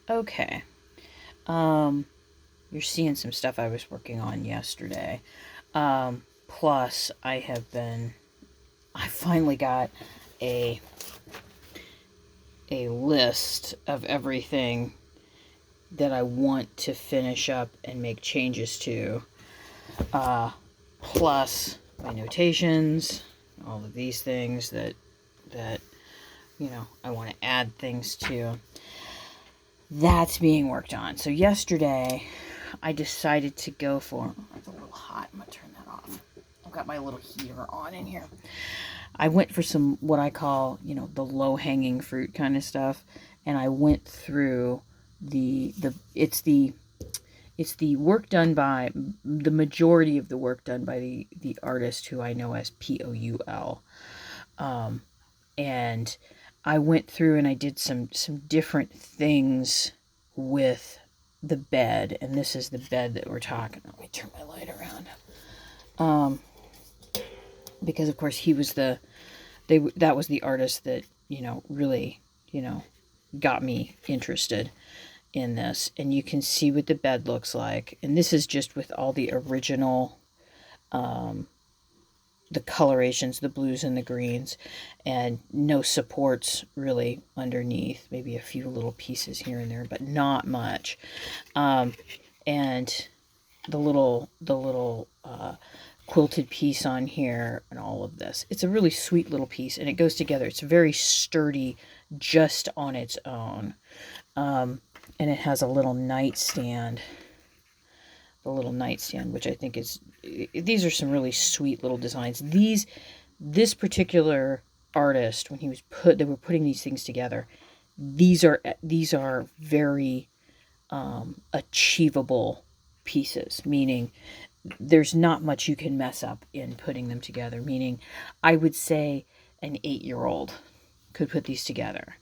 Okay. You're seeing some stuff I was working on yesterday. Plus, I finally got a list of everything that I want to finish up and make changes to. Plus my notations, all of these things that I want to add things to. That's being worked on. So yesterday, I decided to go for. Oh, it's a little hot. I'm gonna turn that off. I've got my little heater on in here. I went for some what I call, the low hanging fruit kind of stuff, and I went through it's the work done by the majority of the work done by the artist who I know as Poul. And I went through and I did some different things with the bed, and this is the bed that we're talking. Let me turn my light around. Because of course he was that was the artist that really got me interested in this, and you can see what the bed looks like. And this is just with all the original the colorations, the blues and the greens, and no supports really underneath. Maybe a few little pieces here and there, but not much. And the little quilted piece on here and all of this. It's a really sweet little piece, and it goes together. It's very sturdy just on its own. And it has a little nightstand. The little nightstand, which I think is, these are some really sweet little designs. This particular artist, when they were putting these things together, these are very achievable pieces, meaning there's not much you can mess up in putting them together, meaning I would say an 8-year-old could put these together.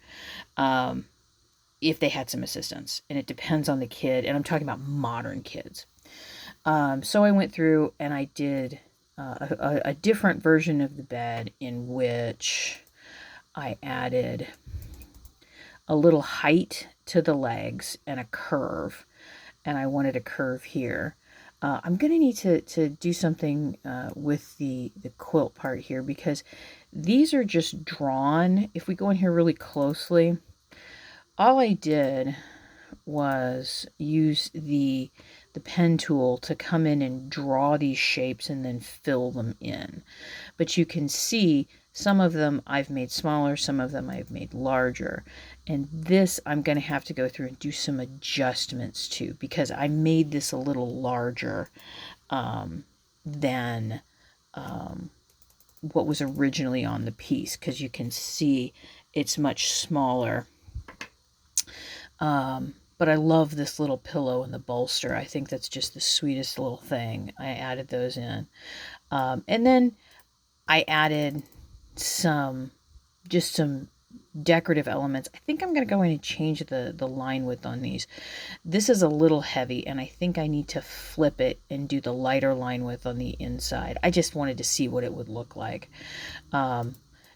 If they had some assistance, and it depends on the kid, and I'm talking about modern kids. So I went through and I did a different version of the bed in which I added a little height to the legs and a curve, and I wanted a curve here. I'm going to need to do something with the quilt part here, because these are just drawn. If we go in here really closely, all I did was use the pen tool to come in and draw these shapes and then fill them in. But you can see some of them I've made smaller, some of them I've made larger. And this I'm going to have to go through and do some adjustments to, because I made this a little larger than what was originally on the piece, because you can see it's much smaller. But I love this little pillow and the bolster. I think that's just the sweetest little thing. I added those in. And then I added some decorative elements. I think I'm going to go in and change the line width on these. This is a little heavy, and I think I need to flip it and do the lighter line width on the inside. I just wanted to see what it would look like.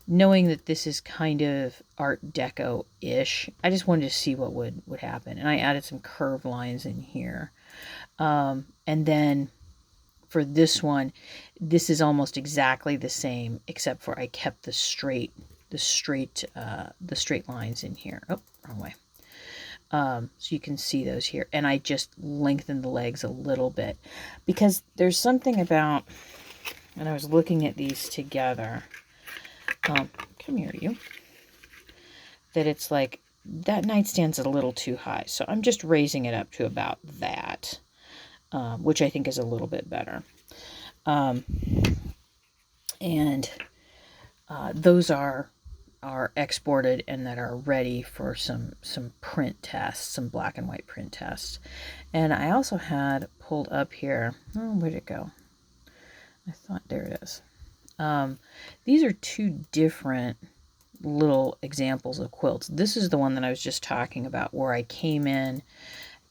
Knowing that this is kind of Art Deco-ish, I just wanted to see what would happen. And I added some curved lines in here. And then for this one, this is almost exactly the same, except for I kept the straight lines in here. Oh, wrong way. So you can see those here. And I just lengthened the legs a little bit, because there's something about, and I was looking at these together, come here, you. That it's like, that nightstand's a little too high. So I'm just raising it up to about that, which I think is a little bit better. And those are exported and that are ready for some print tests, some black and white print tests. And I also had pulled up here, oh, where'd it go? I thought, there it is. These are two different little examples of quilts. This is the one that I was just talking about, where I came in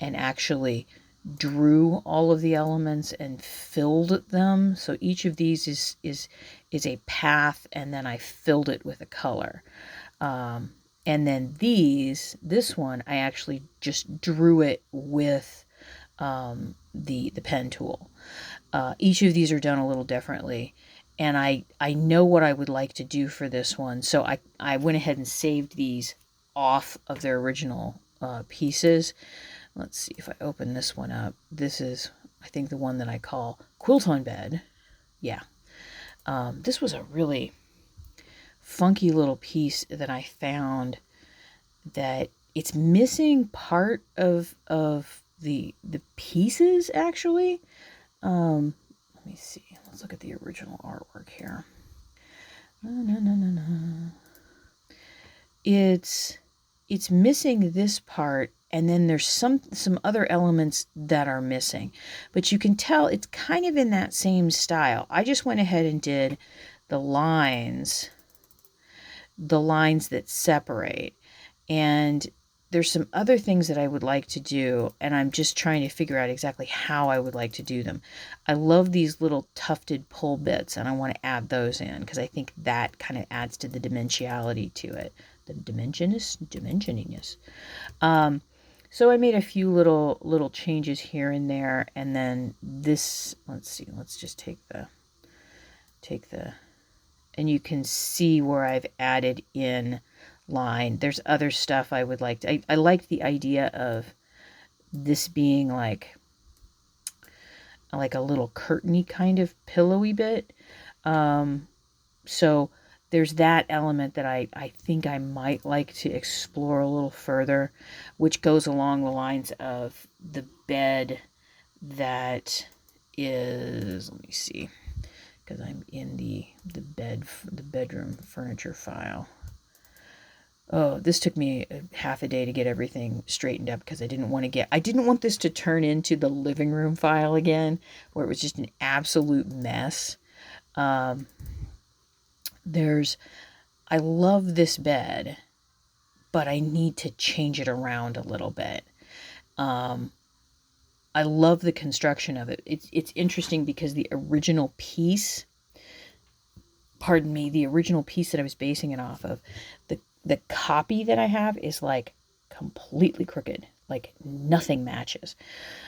and actually drew all of the elements and filled them. So each of these is a path, and then I filled it with a color. And then this one, I actually just drew it with the pen tool. Each of these are done a little differently. And I know what I would like to do for this one. So I went ahead and saved these off of their original pieces. Let's see if I open this one up. This is, I think, the one that I call Quilt on Bed. Yeah. This was a really funky little piece that I found that it's missing part of the pieces, actually. Let me see. Let's look at the original artwork here. It's missing this part, and then there's some other elements that are missing. But you can tell it's kind of in that same style. I just went ahead and did the lines that separate. And there's some other things that I would like to do, and I'm just trying to figure out exactly how I would like to do them. I love these little tufted pull bits, and I want to add those in because I think that kind of adds to the dimensionality to it. The dimensioniness. So I made a few little changes here and there, and then this, let's see, let's just take the, and you can see where I've added in line. There's other stuff I would like to, I like the idea of this being like a little curtainy kind of pillowy bit. So there's that element that I think I might like to explore a little further, which goes along the lines of the bed that is, let me see, because I'm in the bedroom furniture file. Oh, this took me half a day to get everything straightened up because I didn't want this to turn into the living room file again, where it was just an absolute mess. I love this bed, but I need to change it around a little bit. I love the construction of it. It's interesting because the original piece that I was basing it off of, the copy that I have is like completely crooked, like nothing matches.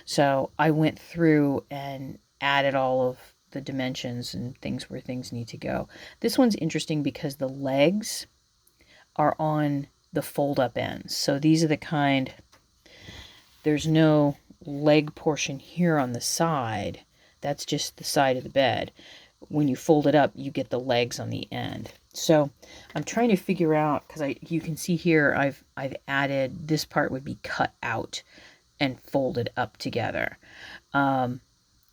So I went through and added all of the dimensions and things where things need to go. This one's interesting because the legs are on the fold up ends. So these are the kind, there's no leg portion here on the side. That's just the side of the bed. When you fold it up, you get the legs on the end. So I'm trying to figure out, because you can see here I've added, this part would be cut out and folded up together.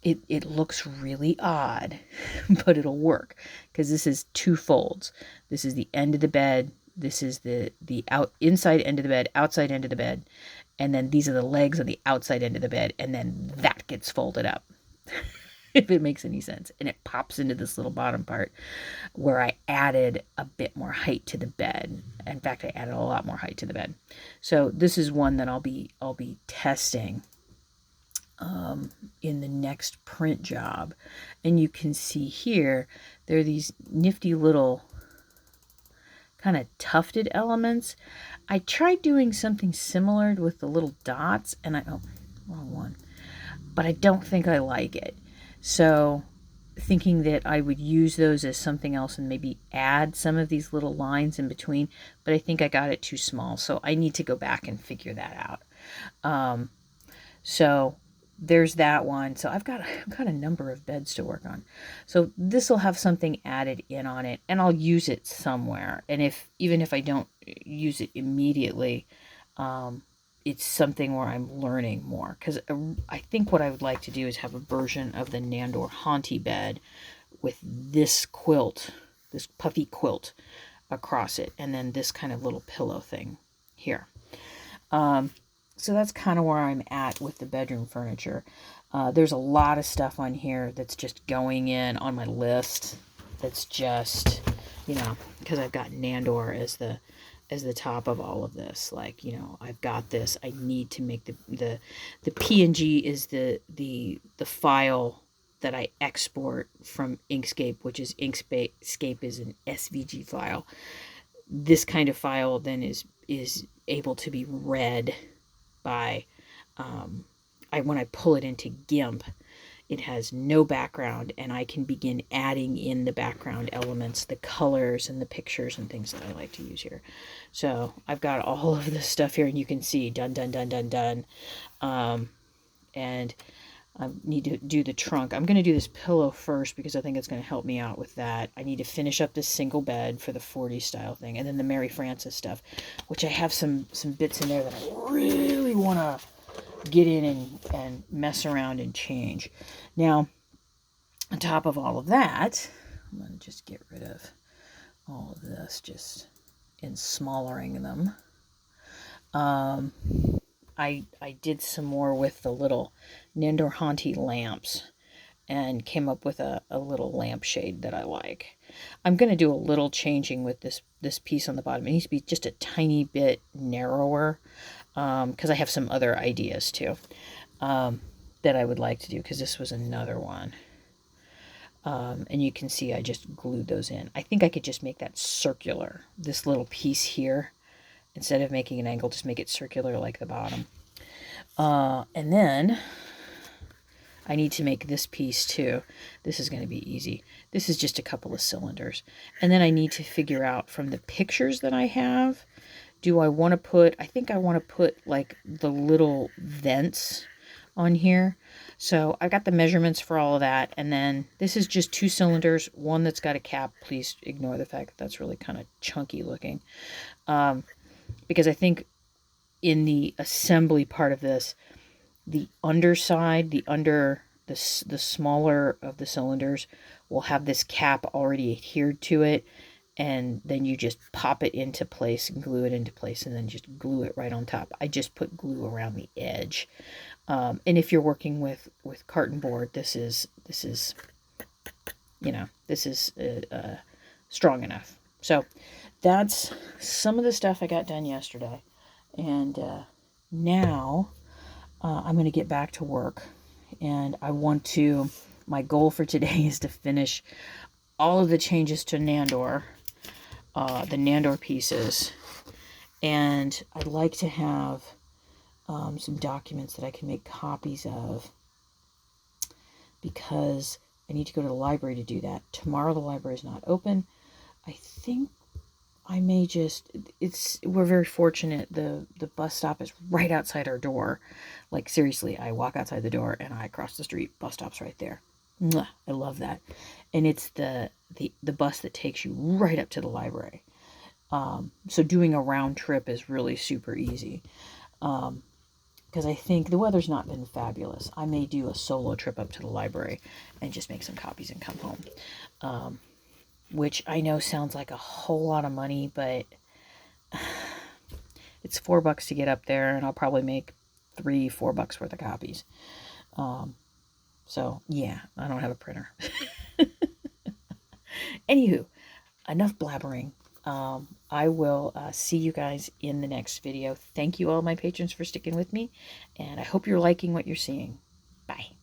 It looks really odd, but it'll work because this is two folds. This is the end of the bed. This is the inside end of the bed, outside end of the bed, and then these are the legs on the outside end of the bed, and then that gets folded up. If it makes any sense. And it pops into this little bottom part where I added a bit more height to the bed. In fact, I added a lot more height to the bed. So this is one that I'll be testing in the next print job. And you can see here, there are these nifty little kind of tufted elements. I tried doing something similar with the little dots, and oh, wrong one. But I don't think I like it. So thinking that I would use those as something else and maybe add some of these little lines in between, but I think I got it too small. So I need to go back and figure that out. So there's that one. So I've got a number of beds to work on. So this will have something added in on it, and I'll use it somewhere. And even if I don't use it immediately, it's something where I'm learning more, because I think what I would like to do is have a version of the Nandor Haunty bed with this quilt, this puffy quilt across it, and then this kind of little pillow thing here. So that's kind of where I'm at with the bedroom furniture. There's a lot of stuff on here that's just going in on my list. That's just, because I've got Nandor as the top of all of this. Like, I've got this. I need to make the PNG is the file that I export from Inkscape, which is Inkscape is an SVG file. this kind of file then is able to be read by, when I pull it into GIMP, it has no background, and I can begin adding in the background elements, the colors and the pictures and things that I like to use here. So I've got all of this stuff here, and you can see done, done, done, done, done. And I need to do the trunk. I'm going to do this pillow first because I think it's going to help me out with that. I need to finish up this single bed for the 40 style thing, and then the Mary Frances stuff, which I have some bits in there that I really want to get in and mess around and change. Now, on top of all of that, I'm going to just get rid of all of this, just in smallering them. I did some more with the little Nandor lamps and came up with a little lampshade that I like. I'm going to do a little changing with this piece on the bottom. It needs to be just a tiny bit narrower, because I have some other ideas too, that I would like to do, because this was another one. And you can see I just glued those in. I think I could just make that circular, this little piece here. Instead of making an angle, just make it circular like the bottom. And then I need to make this piece too. This is going to be easy. This is just a couple of cylinders. And then I need to figure out from the pictures that I have, do I want to put, I think I want to put like the little vents on here. So I got the measurements for all of that. And then this is just 2 cylinders, one that's got a cap. Please ignore the fact that that's really kind of chunky looking. Because I think in the assembly part of this, the underside, the smaller of the cylinders will have this cap already adhered to it, and then you just pop it into place and glue it into place, and then just glue it right on top. I just put glue around the edge. And if you're working with carton board, this is strong enough. So that's some of the stuff I got done yesterday. And now I'm going to get back to work. And my goal for today is to finish all of the changes to Nandor, the Nandor pieces. And I'd like to have some documents that I can make copies of, because I need to go to the library to do that. Tomorrow the library is not open. I think I may just, we're very fortunate. The bus stop is right outside our door. Like, seriously, I walk outside the door and I cross the street, bus stop's right there. Mwah, I love that. And it's the bus that takes you right up to the library. So doing a round trip is really super easy. Because I think the weather's not been fabulous. I may do a solo trip up to the library and just make some copies and come home. Which I know sounds like a whole lot of money, but it's $4 to get up there, and I'll probably make $3-4 worth of copies. So yeah, I don't have a printer. Anywho, enough blabbering. I will see you guys in the next video. Thank you all my patrons for sticking with me, and I hope you're liking what you're seeing. Bye.